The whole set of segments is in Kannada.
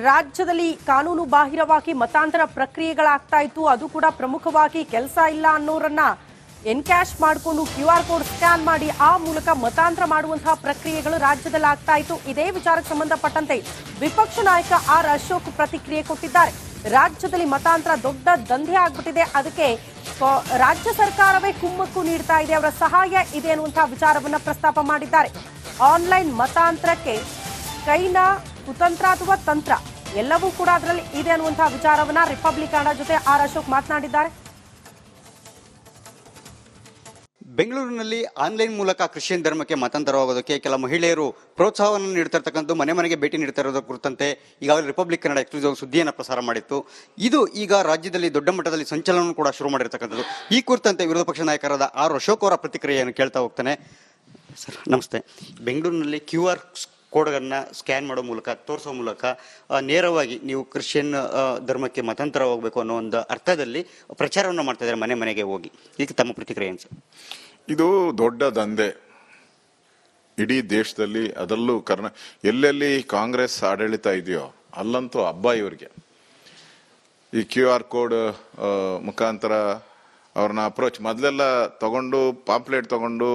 ರಾಜ್ಯದಲ್ಲಿ ಕಾನೂನು ಬಾಹಿರವಾಗಿ ಮತಾಂತರ ಪ್ರಕ್ರಿಯೆಗಳಾಗ್ತಾ ಇತ್ತು. ಅದು ಕೂಡ ಪ್ರಮುಖವಾಗಿ ಕೆಲಸ ಇಲ್ಲ ಅನ್ನೋರನ್ನ ಎನ್ಕ್ಯಾಶ್ ಮಾಡಿಕೊಂಡು QR ಕೋಡ್ ಸ್ಕ್ಯಾನ್ ಮಾಡಿ ಆ ಮೂಲಕ ಮತಾಂತರ ಮಾಡುವಂತಹ ಪ್ರಕ್ರಿಯೆಗಳು ರಾಜ್ಯದಲ್ಲಿ ಆಗ್ತಾ ಇತ್ತು. ಇದೇ ವಿಚಾರಕ್ಕೆ ಸಂಬಂಧಪಟ್ಟಂತೆ ವಿಪಕ್ಷ ನಾಯಕ ಆರ್ ಅಶೋಕ್ ಪ್ರತಿಕ್ರಿಯೆ ಕೊಟ್ಟಿದ್ದಾರೆ. ರಾಜ್ಯದಲ್ಲಿ ಮತಾಂತರ ದೊಡ್ಡ ದಂಧೆ ಆಗ್ಬಿಟ್ಟಿದೆ, ಅದಕ್ಕೆ ರಾಜ್ಯ ಸರ್ಕಾರವೇ ಕುಮ್ಮಕ್ಕು ನೀಡ್ತಾ ಇದೆ, ಅವರ ಸಹಾಯ ಇದೆ ಅನ್ನುವಂತಹ ವಿಚಾರವನ್ನ ಪ್ರಸ್ತಾಪ ಮಾಡಿದ್ದಾರೆ. ಆನ್ಲೈನ್ ಮತಾಂತರಕ್ಕೆ ಕೈನ ಕುತಂತ್ರ ಅಥವಾ ತಂತ್ರ ಎಲ್ಲವೂ ಕೂಡ ಅದರಲ್ಲಿ ಇದೆ ಅನ್ನುವಂತಹ ವಿಚಾರವನ್ನ ರಿಪಬ್ಲಿಕ್ ಕನ್ನಡ ಜೊತೆ ಆರ್ ಅಶೋಕ್ ಮಾತನಾಡಿದ್ದಾರೆ. ಬೆಂಗಳೂರಿನಲ್ಲಿ ಆನ್ಲೈನ್ ಮೂಲಕ ಕ್ರಿಶ್ಚಿಯನ್ ಧರ್ಮಕ್ಕೆ ಮತಾಂತರವಾಗೋದಕ್ಕೆ ಕೆಲ ಮಹಿಳೆಯರು ಪ್ರೋತ್ಸಾಹವನ್ನು ನೀಡ್ತಿರ್ತಕ್ಕಂಥ ಮನೆ ಮನೆಗೆ ಭೇಟಿ ನೀಡ್ತಾ ಇರೋದ್ರ ಕುರಿತಂತೆ ಈಗಾಗಲೇ ರಿಪಬ್ಲಿಕ್ ಕನ್ನಡ ಎಕ್ಸ್ಕ್ಲೂಸಿವ್ ಸುದ್ದಿಯನ್ನು ಪ್ರಸಾರ ಮಾಡಿತ್ತು. ಇದು ಈಗ ರಾಜ್ಯದಲ್ಲಿ ದೊಡ್ಡ ಮಟ್ಟದಲ್ಲಿ ಸಂಚಲನ ಕೂಡ ಶುರು ಮಾಡಿರ್ತಕ್ಕಂಥದ್ದು. ಈ ಕುರಿತಂತೆ ವಿರೋಧ ಪಕ್ಷ ನಾಯಕರಾದ ಆರ್ ಅಶೋಕ್ ಅವರ ಪ್ರತಿಕ್ರಿಯೆಯನ್ನು ಕೇಳ್ತಾ ಹೋಗ್ತಾನೆ. ಸರ್ ನಮಸ್ತೆ. ಬೆಂಗಳೂರಿನಲ್ಲಿ QR ಕೋಡ್ಗಳನ್ನು ಸ್ಕ್ಯಾನ್ ಮಾಡೋ ಮೂಲಕ ತೋರಿಸೋ ಮೂಲಕ ನೇರವಾಗಿ ನೀವು ಕ್ರಿಶ್ಚಿಯನ್ ಧರ್ಮಕ್ಕೆ ಮತಾಂತರ ಹೋಗಬೇಕು ಅನ್ನೋ ಒಂದು ಅರ್ಥದಲ್ಲಿ ಪ್ರಚಾರವನ್ನು ಮಾಡ್ತಾ ಇದ್ದಾರೆ ಮನೆ ಮನೆಗೆ ಹೋಗಿ. ಈಗ ತಮ್ಮ ಪ್ರತಿಕ್ರಿಯೆ ಏನು ಸರ್? ಇದು ದೊಡ್ಡ ದಂಧೆ ಇಡೀ ದೇಶದಲ್ಲಿ, ಅದರಲ್ಲೂ ಎಲ್ಲೆಲ್ಲಿ ಕಾಂಗ್ರೆಸ್ ಆಡಳಿತ ಇದೆಯೋ ಅಲ್ಲಂತೂ ಹಬ್ಬ ಇವರಿಗೆ. ಈ QR ಕೋಡ್ ಮುಖಾಂತರ ಅವ್ರನ್ನ ಅಪ್ರೋಚ್ ಮೊದಲೆಲ್ಲ ತಗೊಂಡು ಪಾಂಪ್ಲೆಟ್ ತಗೊಂಡು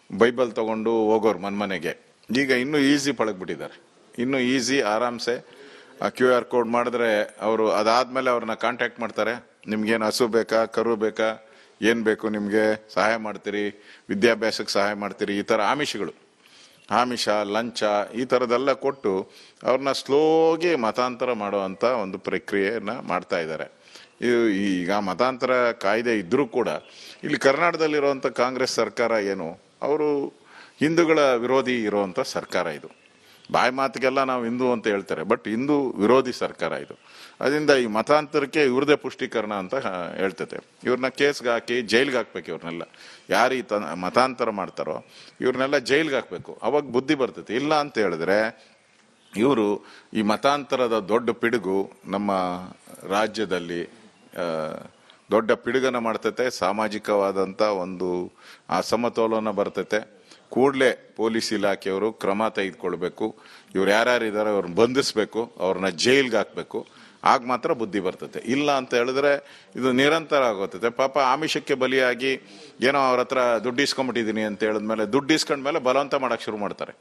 ಬೈಬಲ್ ತಗೊಂಡು ಹೋಗೋರು ಮನೆಗೆ. ಈಗ ಇನ್ನೂ ಈಸಿ ಪಳಗ್ಬಿಟ್ಟಿದ್ದಾರೆ. ಇನ್ನೂ ಈಸಿ ಆರಾಮ್ಸೆ QR ಕೋಡ್ ಮಾಡಿದ್ರೆ ಅವರು ಅದಾದ್ಮೇಲೆ ಅವ್ರನ್ನ ಕಾಂಟ್ಯಾಕ್ಟ್ ಮಾಡ್ತಾರೆ. ನಿಮ್ಗೇನು ಹಸು ಬೇಕಾ, ಕರು ಬೇಕಾ, ಏನ್ ಬೇಕು ನಿಮ್ಗೆ ಸಹಾಯ ಮಾಡ್ತೀರಿ, ವಿದ್ಯಾಭ್ಯಾಸಕ್ಕೆ ಸಹಾಯ ಮಾಡ್ತೀರಿ, ಈ ತರ ಆಮಿಷ ಲಂಚ ಈ ತರದೆಲ್ಲ ಕೊಟ್ಟು ಅವ್ರನ್ನ ಸ್ಲೋಗಿ ಮತಾಂತರ ಮಾಡುವಂತ ಒಂದು ಪ್ರಕ್ರಿಯೆಯನ್ನ ಮಾಡ್ತಾ ಇದ್ದಾರೆ. ಈಗ ಮತಾಂತರ ಕಾಯ್ದೆ ಇದ್ರೂ ಕೂಡ ಇಲ್ಲಿ ಕರ್ನಾಟಕದಲ್ಲಿರುವಂತ ಕಾಂಗ್ರೆಸ್ ಸರ್ಕಾರ ಏನು, ಅವರು ಹಿಂದೂಗಳ ವಿರೋಧಿ ಇರುವಂತ ಸರ್ಕಾರ. ಇದು ಬಾಯಿ ಮಾತಿಗೆಲ್ಲ ನಾವು ಹಿಂದೂ ಅಂತ ಹೇಳ್ತಾರೆ, ಬಟ್ ಹಿಂದೂ ವಿರೋಧಿ ಸರ್ಕಾರ ಇದು. ಅದರಿಂದ ಈ ಮತಾಂತರಕ್ಕೆ ಇವ್ರದೇ ಪುಷ್ಟೀಕರಣ ಅಂತ ಹೇಳ್ತೈತೆ. ಇವ್ರನ್ನ ಕೇಸ್ಗೆ ಹಾಕಿ ಜೈಲ್ಗೆ ಹಾಕ್ಬೇಕು. ಇವ್ರನ್ನೆಲ್ಲ ಯಾರು ಈ ಮತಾಂತರ ಮಾಡ್ತಾರೋ ಇವ್ರನ್ನೆಲ್ಲ ಜೈಲ್ಗೆ ಹಾಕ್ಬೇಕು. ಅವಾಗ ಬುದ್ಧಿ ಬರ್ತೈತೆ. ಇಲ್ಲ ಅಂತ ಹೇಳಿದ್ರೆ ಇವರು ಈ ಮತಾಂತರದ ದೊಡ್ಡ ಪಿಡುಗು ನಮ್ಮ ರಾಜ್ಯದಲ್ಲಿ ದೊಡ್ಡ ಪಿಡುಗನ ಮಾಡ್ತೈತೆ. ಸಾಮಾಜಿಕವಾದಂತ ಒಂದು ಅಸಮತೋಲನ ಬರ್ತೈತೆ. ಕೂಡಲೇ ಪೊಲೀಸ್ ಇಲಾಖೆಯವರು ಕ್ರಮ ತೆಗೆದುಕೊಳ್ಬೇಕು. ಇವ್ರು ಯಾರ್ಯಾರು ಇದಾರೆ ಅವ್ರನ್ನ ಬಂಧಿಸ್ಬೇಕು, ಅವ್ರನ್ನ ಜೈಲ್ಗೆ ಹಾಕ್ಬೇಕು. ಆಗ ಮಾತ್ರ ಬುದ್ಧಿ ಬರ್ತೈತೆ. ಇಲ್ಲ ಅಂತ ಹೇಳಿದ್ರೆ ಇದು ನಿರಂತರ ಆಗೋತೈತೆ. ಪಾಪ ಆಮಿಷಕ್ಕೆ ಬಲಿಯಾಗಿ ಏನೋ ಅವ್ರ ಹತ್ರ ದುಡ್ಡು ಇಸ್ಕೊಂಡ್ಬಿಟ್ಟಿದೀನಿ ಅಂತ ಹೇಳಿದ್ಮೇಲೆ ದುಡ್ಡು ಇಸ್ಕೊಂಡ್ಮೇಲೆ ಬಲವಂತ ಮಾಡಕ್ ಶುರು ಮಾಡ್ತಾರೆ.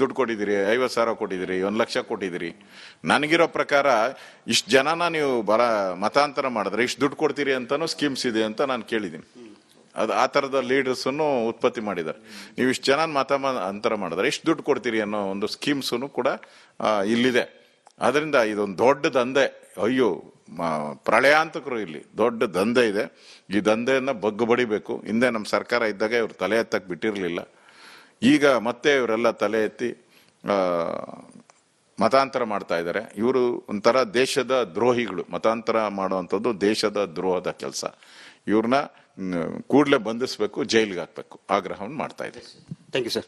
ದುಡ್ಡು ಕೊಟ್ಟಿದ್ದೀರಿ, 50,000 ಕೊಟ್ಟಿದ್ದೀರಿ, 1,00,000 ಕೊಟ್ಟಿದ್ದೀರಿ. ನನಗಿರೋ ಪ್ರಕಾರ ಇಷ್ಟು ಜನನ ನೀವು ಮತಾಂತರ ಮಾಡಿದ್ರೆ ಇಷ್ಟು ದುಡ್ಡು ಕೊಡ್ತೀರಿ ಅಂತಾನು ಸ್ಕೀಮ್ಸ್ ಇದೆ ಅಂತ ನಾನು ಕೇಳಿದ್ದೀನಿ. ಅದು ಆ ತರದ ಲೀಡರ್ಸ್ ಉತ್ಪತ್ತಿ ಮಾಡಿದ್ದಾರೆ. ನೀವು ಇಷ್ಟು ಜನ ಮತಾಂತರ ಮಾಡಿದ್ರೆ ಇಷ್ಟು ದುಡ್ಡು ಕೊಡ್ತೀರಿ ಅನ್ನೋ ಒಂದು ಸ್ಕೀಮ್ಸ್ ಕೂಡ ಇಲ್ಲಿದೆ. ಅದರಿಂದ ಇದೊಂದು ದೊಡ್ಡ ದಂಧೆ. ಅಯ್ಯೋ, ಪ್ರಳಯಾಂತಕರು ಇಲ್ಲಿ ದೊಡ್ಡ ದಂಧೆ ಇದೆ. ಈ ದಂಧೆಯನ್ನ ಬಗ್ಗು ಬಡಿಬೇಕು. ಹಿಂದೆ ನಮ್ಮ ಸರ್ಕಾರ ಇದ್ದಾಗ ಇವ್ರು ತಲೆ ಎತ್ತಕ್ ಬಿಟ್ಟಿರ್ಲಿಲ್ಲ. ಈಗ ಮತ್ತೆ ಇವರೆಲ್ಲ ತಲೆ ಎತ್ತಿ ಮತಾಂತರ ಮಾಡ್ತಾ ಇದ್ದಾರೆ. ಇವರು ಒಂಥರ ದೇಶದ ದ್ರೋಹಿಗಳು. ಮತಾಂತರ ಮಾಡುವಂಥದ್ದು ದೇಶದ ದ್ರೋಹದ ಕೆಲಸ. ಇವ್ರನ್ನ ಕೂಡಲೇ ಬಂಧಿಸಬೇಕು, ಜೈಲ್ಗೆ ಹಾಕ್ಬೇಕು, ಆಗ್ರಹವನ್ನು ಮಾಡ್ತಾ ಇದೆ. Thank you sir.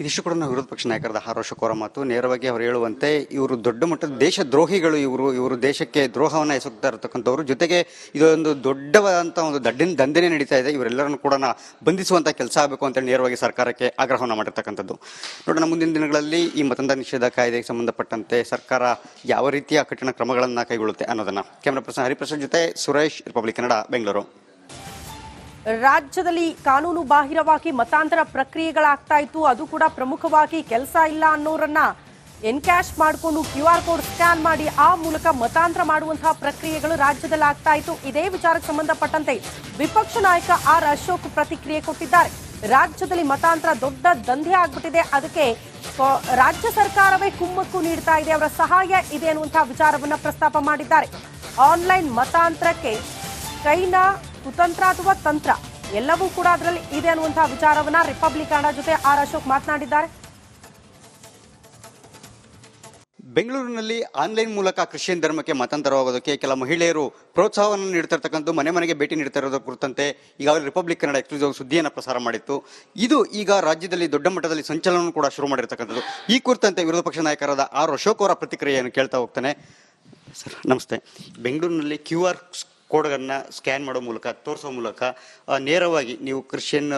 ಇದಿಷ್ಟು ಕೂಡ ವಿರೋಧ ಪಕ್ಷ ನಾಯಕರಾದ ಆರ್ ಅಶೋಕ್ ಅವರ ಮಾತು. ನೇರವಾಗಿ ಅವರು ಹೇಳುವಂತೆ ಇವರು ದೊಡ್ಡ ಮಟ್ಟದ ದೇಶ ದ್ರೋಹಿಗಳು. ಇವರು ದೇಶಕ್ಕೆ ದ್ರೋಹವನ್ನು ಎಸಗ್ತಾ ಇರತಕ್ಕಂಥವ್ರು. ಜೊತೆಗೆ ಇದೊಂದು ದೊಡ್ಡವಾದಂತಹ ಒಂದು ದಂಧೆನೇ ನಡೀತಾ ಇದೆ. ಇವರೆಲ್ಲರನ್ನು ಕೂಡ ಬಂಧಿಸುವಂತ ಕೆಲಸ ಆಗಬೇಕು ಅಂತ ನೇರವಾಗಿ ಸರ್ಕಾರಕ್ಕೆ ಆಗ್ರಹವನ್ನು ಮಾಡಿರ್ತಕ್ಕಂಥದ್ದು. ನೋಡೋಣ ಮುಂದಿನ ದಿನಗಳಲ್ಲಿ ಈ ಮತಾಂತರ ನಿಷೇಧ ಕಾಯ್ದೆಗೆ ಸಂಬಂಧಪಟ್ಟಂತೆ ಸರ್ಕಾರ ಯಾವ ರೀತಿಯ ಕಠಿಣ ಕ್ರಮಗಳನ್ನು ಕೈಗೊಳ್ಳುತ್ತೆ ಅನ್ನೋದನ್ನ. ಕ್ಯಾಮರಾ ಪರ್ಸನ್ ಹರಿಪ್ರಸಾದ್ ಜೊತೆ ಸುರೇಶ್, ರಿಪಬ್ಲಿಕ್ ಕನ್ನಡ, ಬೆಂಗಳೂರು. ರಾಜ್ಯದಲ್ಲಿ ಕಾನೂನು ಬಾಹಿರವಾಗಿ ಮತಾಂತರ ಪ್ರಕ್ರಿಯೆಗಳಾಗ್ತಾ ಇತ್ತು. ಅದು ಕೂಡ ಪ್ರಮುಖವಾಗಿ ಕೆಲಸ ಇಲ್ಲ ಅನ್ನೋರನ್ನ ಎನ್ಕ್ಯಾಶ್ ಮಾಡಿಕೊಂಡು QR ಕೋಡ್ ಸ್ಕ್ಯಾನ್ ಮಾಡಿ ಆ ಮೂಲಕ ಮತಾಂತರ ಮಾಡುವಂತಹ ಪ್ರಕ್ರಿಯೆಗಳು ರಾಜ್ಯದಲ್ಲಿ ಆಗ್ತಾ ಇತ್ತು. ಇದೇ ವಿಚಾರಕ್ಕೆ ಸಂಬಂಧಪಟ್ಟಂತೆ ವಿಪಕ್ಷ ನಾಯಕ ಆರ್ ಅಶೋಕ್ ಪ್ರತಿಕ್ರಿಯೆ ಕೊಟ್ಟಿದ್ದಾರೆ. ರಾಜ್ಯದಲ್ಲಿ ಮತಾಂತರ ದೊಡ್ಡ ದಂಧೆ ಆಗ್ಬಿಟ್ಟಿದೆ, ಅದಕ್ಕೆ ರಾಜ್ಯ ಸರ್ಕಾರವೇ ಕುಮ್ಮಕ್ಕು ನೀಡ್ತಾ ಇದೆ, ಅವರ ಸಹಾಯ ಇದೆ ಅನ್ನುವಂತಹ ವಿಚಾರವನ್ನ ಪ್ರಸ್ತಾಪ ಮಾಡಿದ್ದಾರೆ. ಆನ್ಲೈನ್ ಮತಾಂತರಕ್ಕೆ ಕೈನ ಕುತಂತ್ರ ಅಥವಾ ತಂತ್ರ ಎಲ್ಲವೂ ಕೂಡ ಅದರಲ್ಲಿ ಇದೆ ಅನ್ನುವಂತಹ ವಿಚಾರವನ್ನ ರಿಪಬ್ಲಿಕ್ ಕನ್ನಡ ಜೊತೆ ಆರ್ ಅಶೋಕ್ ಮಾತನಾಡಿದ್ದಾರೆ. ಬೆಂಗಳೂರಿನಲ್ಲಿ ಆನ್ಲೈನ್ ಮೂಲಕ ಕ್ರಿಶ್ಚಿಯನ್ ಧರ್ಮಕ್ಕೆ ಮತಾಂತರವಾಗೋದಕ್ಕೆ ಕೆಲ ಮಹಿಳೆಯರು ಪ್ರೋತ್ಸಾಹವನ್ನು ನೀಡ್ತಿರ್ತಕ್ಕಂಥ ಮನೆ ಮನೆಗೆ ಭೇಟಿ ನೀಡ್ತಾ ಇರೋದ್ರ ಕುರಿತಂತೆ ಈಗಾಗಲೇ ರಿಪಬ್ಲಿಕ್ ಕನ್ನಡ ಎಕ್ಸ್ಕ್ಲೂಸಿವ್ ಸುದ್ದಿಯನ್ನು ಪ್ರಸಾರ ಮಾಡಿತ್ತು. ಇದು ಈಗ ರಾಜ್ಯದಲ್ಲಿ ದೊಡ್ಡ ಮಟ್ಟದಲ್ಲಿ ಸಂಚಲನ ಕೂಡ ಶುರು ಮಾಡಿರ್ತಕ್ಕಂಥದ್ದು. ಈ ಕುರಿತಂತೆ ವಿರೋಧ ಪಕ್ಷ ನಾಯಕರಾದ ಆರ್ ಅಶೋಕ್ ಅವರ ಪ್ರತಿಕ್ರಿಯೆಯನ್ನು ಕೇಳ್ತಾ ಹೋಗ್ತಾನೆ. ಸರ್ ನಮಸ್ತೆ. ಬೆಂಗಳೂರಿನಲ್ಲಿ QR ಕೋಡ್ಗಳನ್ನು ಸ್ಕ್ಯಾನ್ ಮಾಡೋ ಮೂಲಕ ತೋರಿಸೋ ಮೂಲಕ ನೇರವಾಗಿ ನೀವು ಕ್ರಿಶ್ಚಿಯನ್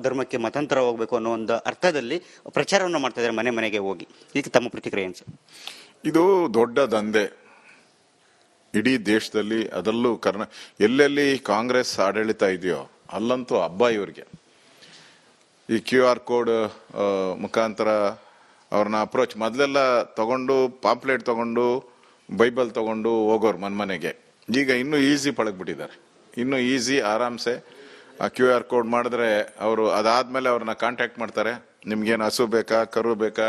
ಧರ್ಮಕ್ಕೆ ಮತಾಂತರ ಹೋಗಬೇಕು ಅನ್ನೋ ಒಂದು ಅರ್ಥದಲ್ಲಿ ಪ್ರಚಾರವನ್ನು ಮಾಡ್ತಾ ಇದ್ದಾರೆ ಮನೆ ಮನೆಗೆ ಹೋಗಿ. ಈಗ ತಮ್ಮ ಪ್ರತಿಕ್ರಿಯೆ ಏನು ಸರ್? ಇದು ದೊಡ್ಡ ದಂಧೆ ಇಡೀ ದೇಶದಲ್ಲಿ, ಅದರಲ್ಲೂ ಎಲ್ಲೆಲ್ಲಿ ಕಾಂಗ್ರೆಸ್ ಆಡಳಿತ ಇದೆಯೋ ಅಲ್ಲಂತೂ ಹಬ್ಬ ಇವ್ರಿಗೆ. ಈ QR ಕೋಡ್ ಮುಖಾಂತರ ಅವ್ರನ್ನ ಅಪ್ರೋಚ್ ಮೊದಲೆಲ್ಲ ತಗೊಂಡು ಪಾಂಪ್ಲೆಟ್ ತಗೊಂಡು ಬೈಬಲ್ ತಗೊಂಡು ಹೋಗೋರು ಮನೆಗೆ. ಈಗ ಇನ್ನೂ ಈಸಿ ಪಳಗ್ಬಿಟ್ಟಿದ್ದಾರೆ. ಇನ್ನೂ ಈಸಿ ಆರಾಮ್ಸೆ QR ಕೋಡ್ ಮಾಡಿದ್ರೆ ಅವರು ಅದಾದ್ಮೇಲೆ ಅವ್ರನ್ನ ಕಾಂಟ್ಯಾಕ್ಟ್ ಮಾಡ್ತಾರೆ. ನಿಮ್ಗೇನು ಹಸು ಬೇಕಾ, ಕರು ಬೇಕಾ,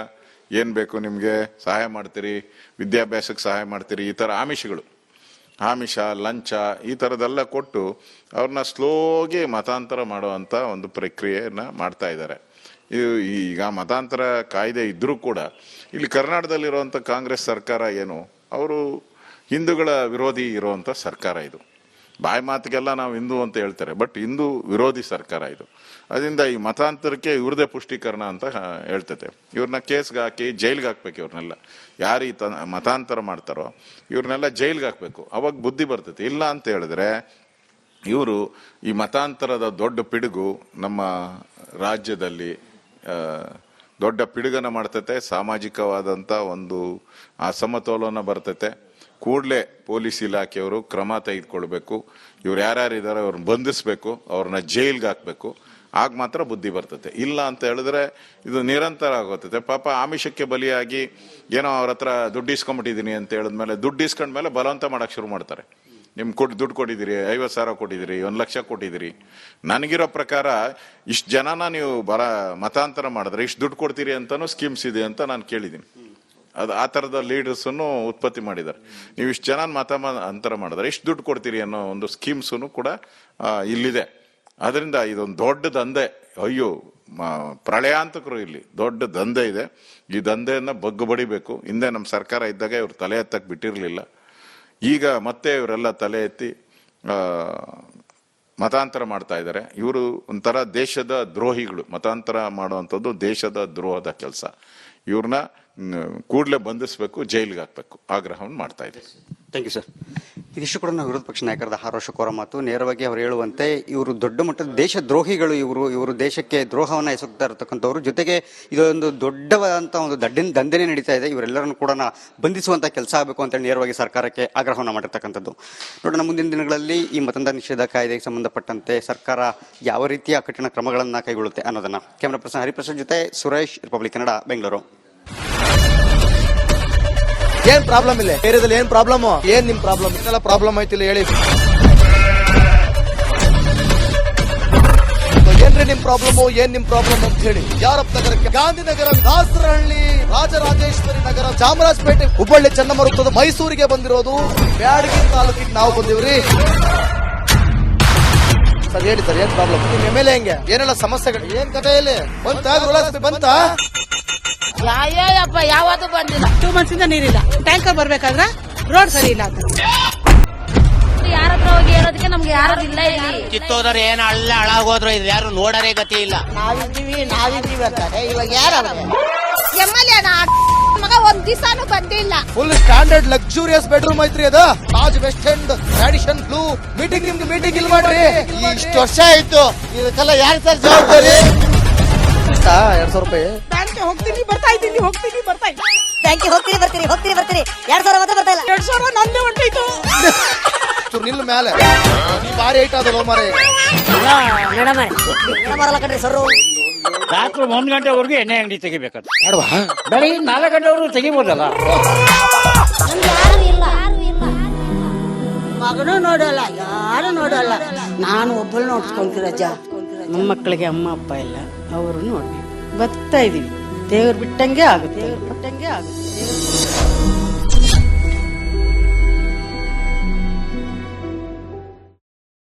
ಏನ್ ಬೇಕು ನಿಮ್ಗೆ, ಸಹಾಯ ಮಾಡ್ತೀರಿ, ವಿದ್ಯಾಭ್ಯಾಸಕ್ಕೆ ಸಹಾಯ ಮಾಡ್ತೀರಿ, ಈ ತರ ಆಮಿಷ ಲಂಚ ಈ ತರದೆಲ್ಲ ಕೊಟ್ಟು ಅವ್ರನ್ನ ಸ್ಲೋಗಿ ಮತಾಂತರ ಮಾಡುವಂತ ಒಂದು ಪ್ರಕ್ರಿಯೆಯನ್ನ ಮಾಡ್ತಾ ಇದ್ದಾರೆ. ಈಗ ಮತಾಂತರ ಕಾಯ್ದೆ ಇದ್ರೂ ಕೂಡ ಇಲ್ಲಿ ಕರ್ನಾಟಕದಲ್ಲಿರುವಂತ ಕಾಂಗ್ರೆಸ್ ಸರ್ಕಾರ ಏನು, ಅವರು ಹಿಂದೂಗಳ ವಿರೋಧಿ ಇರುವಂತ ಸರ್ಕಾರ ಇದು. ಬಾಯಿ ಮಾತಿಗೆಲ್ಲ ನಾವು ಹಿಂದೂ ಅಂತ ಹೇಳ್ತಾರೆ, ಬಟ್ ಹಿಂದೂ ವಿರೋಧಿ ಸರ್ಕಾರ ಇದು. ಅದರಿಂದ ಈ ಮತಾಂತರಕ್ಕೆ ಇವ್ರದೇ ಪುಷ್ಟೀಕರಣ ಅಂತ ಹೇಳ್ತೈತೆ. ಇವ್ರನ್ನ ಕೇಸ್ಗೆ ಹಾಕಿ ಜೈಲ್ಗೆ ಹಾಕ್ಬೇಕು. ಇವ್ರನ್ನೆಲ್ಲ ಯಾರು ಈ ಮತಾಂತರ ಮಾಡ್ತಾರೋ ಇವ್ರನ್ನೆಲ್ಲ ಜೈಲ್ಗೆ ಹಾಕ್ಬೇಕು. ಅವಾಗ ಬುದ್ಧಿ ಬರ್ತೈತೆ. ಇಲ್ಲ ಅಂತ ಹೇಳಿದ್ರೆ ಇವರು ಈ ಮತಾಂತರದ ದೊಡ್ಡ ಪಿಡುಗು ನಮ್ಮ ರಾಜ್ಯದಲ್ಲಿ ದೊಡ್ಡ ಪಿಡುಗನ ಮಾಡ್ತೈತೆ. ಸಾಮಾಜಿಕವಾದಂತ ಒಂದು ಅಸಮತೋಲನ ಬರ್ತೈತೆ. ಕೂಡಲೇ ಪೊಲೀಸ್ ಇಲಾಖೆಯವರು ಕ್ರಮ ತೆಗೆದುಕೊಳ್ಬೇಕು. ಇವ್ರು ಯಾರ್ಯಾರಿದ್ದಾರೆ ಅವ್ರನ್ನ ಬಂಧಿಸ್ಬೇಕು, ಅವ್ರನ್ನ ಜೈಲ್ಗೆ ಹಾಕ್ಬೇಕು. ಆಗ ಮಾತ್ರ ಬುದ್ಧಿ ಬರ್ತತೆ. ಇಲ್ಲ ಅಂತ ಹೇಳಿದ್ರೆ ಇದು ನಿರಂತರ ಆಗೋತೈತೆ. ಪಾಪ ಆಮಿಷಕ್ಕೆ ಬಲಿಯಾಗಿ ಏನೋ ಅವ್ರ ಹತ್ರ ದುಡ್ಡು ಇಸ್ಕೊಂಡ್ಬಿಟ್ಟಿದೀನಿ ಅಂತ ಹೇಳಿದ್ಮೇಲೆ ದುಡ್ಡು ಇಸ್ಕೊಂಡ್ಮೇಲೆ ಬಲವಂತ ಮಾಡಕ್ ಶುರು ಮಾಡ್ತಾರೆ. ನಿಮ್ ದುಡ್ಡು ಕೊಟ್ಟಿದ್ದೀರಿ, 50,000 ಕೊಟ್ಟಿದ್ದೀರಿ, 1 ಲಕ್ಷ ಕೊಟ್ಟಿದ್ದೀರಿ. ನನಗಿರೋ ಪ್ರಕಾರ ಇಷ್ಟು ಜನನ ನೀವು ಮತಾಂತರ ಮಾಡಿದ್ರೆ ಇಷ್ಟು ದುಡ್ಡು ಕೊಡ್ತೀರಿ ಅಂತಾನು ಸ್ಕೀಮ್ಸ್ ಇದೆ ಅಂತ ನಾನು ಕೇಳಿದ್ದೀನಿ. ಅದು ಆ ತರದ ಲೀಡರ್ಸ್ ಉತ್ಪತ್ತಿ ಮಾಡಿದ್ದಾರೆ. ನೀವು ಇಷ್ಟು ಜನ ಮತಾಂತರ ಮಾಡಿದ್ರೆ ಇಷ್ಟು ದುಡ್ಡು ಕೊಡ್ತೀರಿ ಅನ್ನೋ ಒಂದು ಸ್ಕೀಮ್ಸ್ ಕೂಡ ಇಲ್ಲಿದೆ. ಅದರಿಂದ ಇದೊಂದು ದೊಡ್ಡ ದಂಧೆ. ಅಯ್ಯೋ, ಪ್ರಳಯಾಂತಕರು ಇಲ್ಲಿ ದೊಡ್ಡ ದಂಧೆ ಇದೆ. ಈ ದಂಧೆಯನ್ನ ಬಗ್ಗುಬಡಿಬೇಕು. ಹಿಂದೆ ನಮ್ಮ ಸರ್ಕಾರ ಇದ್ದಾಗ ಇವ್ರು ತಲೆ ಎತ್ತಕ್ಕೆ ಬಿಟ್ಟಿರ್ಲಿಲ್ಲ. ಈಗ ಮತ್ತೆ ಇವರೆಲ್ಲ ತಲೆ ಎತ್ತಿ ಮತಾಂತರ ಮಾಡ್ತಾ ಇದ್ದಾರೆ. ಇವರು ಒಂಥರ ದೇಶದ ದ್ರೋಹಿಗಳು. ಮತಾಂತರ ಮಾಡುವಂಥದ್ದು ದೇಶದ ದ್ರೋಹದ ಕೆಲಸ. ಇವ್ರನ್ನ ಕೂಡಲೇ ಬಂಧಿಸಬೇಕು, ಜೈಲಿಗೆ ಹಾಕ್ಬೇಕು ಆಗ್ರಹವನ್ನು ಮಾಡ್ತಾ ಇದ್ದೀವಿ. Thank you sir. ಇದಿಷ್ಟು ಕೂಡ ನಾವು ವಿರೋಧ ಪಕ್ಷ ನಾಯಕರಾದ ಹರ್ಷ ಮಾತು. ನೇರವಾಗಿ ಅವರು ಹೇಳುವಂತೆ ಇವರು ದೊಡ್ಡ ಮಟ್ಟದ ದೇಶ ದ್ರೋಹಿಗಳು. ಇವರು ದೇಶಕ್ಕೆ ದ್ರೋಹವನ್ನ ಎಸಗ್ತಾ ಇರತಕ್ಕಂಥವ್ರು. ಜೊತೆಗೆ ಇದೊಂದು ದೊಡ್ಡವಾದಂತ ಒಂದು ದಂಧೆನೇ ನಡೀತಾ ಇದೆ. ಇವರೆಲ್ಲರನ್ನು ಕೂಡ ಬಂಧಿಸುವಂತ ಕೆಲಸ ಆಗಬೇಕು ಅಂತ ನೇರವಾಗಿ ಸರ್ಕಾರಕ್ಕೆ ಆಗ್ರಹವನ್ನು ಮಾಡಿರ್ತಕ್ಕಂಥದ್ದು. ನೋಡೋಣ ಮುಂದಿನ ದಿನಗಳಲ್ಲಿ ಈ ಮತಾಂತರ ನಿಷೇಧ ಕಾಯ್ದೆಗೆ ಸಂಬಂಧಪಟ್ಟಂತೆ ಸರ್ಕಾರ ಯಾವ ರೀತಿಯ ಕಠಿಣ ಕ್ರಮಗಳನ್ನ ಕೈಗೊಳ್ಳುತ್ತೆ ಅನ್ನೋದನ್ನ. ಕ್ಯಾಮರಾ ಪರ್ಸನ್ ಹರಿಪ್ರಸಾದ್ ಜೊತೆ ಸುರೇಶ್, ರಿಪಬ್ಲಿಕ್ ಕನ್ನಡ, ಬೆಂಗಳೂರು. ಏನ್ ಪ್ರಾಬ್ಲಮ್ ಇಲ್ಲ ಏರಿಯಾದಲ್ಲಿ? ಏನ್ ಪ್ರಾಬ್ಲಮ್? ಏನ್ ನಿಮ್ ಪ್ರಾಬ್ಲಮ್? ಇದೆಲ್ಲ ಪ್ರಾಬ್ಲಮ್ ಐತಿಲ್ಲ ಹೇಳಿ. ಏನ್ರಿ ನಿಮ್ ಪ್ರಾಬ್ಲಮ್? ಏನ್ ನಿಮ್ ಪ್ರಾಬ್ಲಮ್ ಅಂತ ಹೇಳಿ. ಯಾರಪ್ಪ ನಗರಕ್ಕೆ? ಗಾಂಧಿನಗರ, ದಾಸರಹಳ್ಳಿ, ರಾಜರಾಜೇಶ್ವರಿ ನಗರ, ಚಾಮರಾಜಪೇಟೆ, ಹುಬ್ಬಳ್ಳಿ, ಚನ್ನಮರುತ್ತದ, ಮೈಸೂರಿಗೆ ಬಂದಿರೋದು. ಬ್ಯಾಡಗಿ ತಾಲೂಕಿಗೆ ನಾವು ಬಂದಿವ್ರಿ. ಸರ್ ಹೇಳಿ ಸರ್, ಏನ್ ಪ್ರಾಬ್ಲಮ್? ನಿಮ್ MLA ಹೆಂಗೆ? ಏನೆಲ್ಲ ಸಮಸ್ಯೆಗಳು? ಏನ್ ಕಥೆ ಇಲ್ಲಿ ಬಂತ? ಯಾವಪ್ಪ ಯಾವತ್ತೂ ಬಂದಿಲ್ಲ. 2 months ಇಂದ ನೀರಿಲ್ಲ. ಟ್ಯಾಂಕರ್ ಬರ್ಬೇಕಾದ್ರೆ ರೋಡ್ ಸರಿ ಇಲ್ಲ ಅಂತ ಯಾರ ಹತ್ರ ಹೋಗಿ ಹೇಳೋದಕ್ಕೆ ನಮ್ಗೆ ಯಾರು ಇಲ್ಲ. ಇಲ್ಲಿ ಕಿತ್ತೋದ್ರೆ ಏನ್ ಹಾಳಾಗೋದ್ರು ಇದು ಯಾರು ನೋಡರೇ ಗತಿ ಇಲ್ಲ. ನಾವಿದ್ದೀವಿ ಅಂತಾರೆ. ಇವಾಗ ಯಾರು MLA ಮಗ ಒಂದ್ ದಿವಸನೂ ಬಂದಿಲ್ಲ. ಫುಲ್ ಸ್ಟ್ಯಾಂಡರ್ಡ್ ಲಕ್ಸುರಿಯಸ್ ಬೆಡ್ರೂಮ್ ಐತ್ರಿ ಅದು. Taj West End, Radisson Blu. ನಿಮ್ಗೆ ಮೀಟಿಂಗ್ ಇಲ್ಲಿ ಮಾಡ್ರಿ. ಇಷ್ಟು ವರ್ಷ ಆಯ್ತು. ಇದಕ್ಕೆಲ್ಲ ಯಾರು ಸರ್ ಜವಾಬ್ದಾರಿ? 2,000 ರೂಪಾಯಿ ಬ್ಯಾಂಕ್ ಹೋಗ್ತೀನಿ ಬರ್ತಾ ಇದ್ದೀನಿ. ಬ್ಯಾಂಕಿಗೆ ಹೋಗ್ತೀರಿ 2,000 ಮತ್ತೆ ಬರ್ತಾ ಇಲ್ಲ. 2,000 ನಂದೇ ಹೊಂಟೋಯ್ತು. ನಿಲ್ ಮೇಲೆ ಭಾರಿ ಐಟ್ ಅದಲ್ಲ ಮಾರೆ. ಮೇಡಮ್ ಮಾರಲ್ಲ ಕಣ್ರಿ ಸರ್. ರಾತ್ರಿ 1 ಗಂಟೆವರೆಗೂ ಎಣ್ಣೆ ಅಂಗಡಿ ತೆಗಿಬೇಕಾದ್ರೆ ಬೆಳಿಗ್ಗೆ 4 ಗಂಟೆವರೆಗೂ ತೆಗಿಬೋದಲ್ಲ. ಮಗನೂ ನೋಡಲ್ಲ, ಯಾರು ನೋಡಲ್ಲ. ನಾನು ಒಬ್ಬಳು ನೋಡ್ಸ್ಕೊಂತೀರಜ್ಜ. ನಮ್ಮ ಮಕ್ಕಳಿಗೆ ಅಮ್ಮ ಅಪ್ಪ ಇಲ್ಲ, ಅವರು ನೋಡ್ಬೇಕು. ಬರ್ತಾ ಇದೀವಿ. ದೇವ್ರು ಬಿಟ್ಟಂಗೆ ಆಗುತ್ತೆ.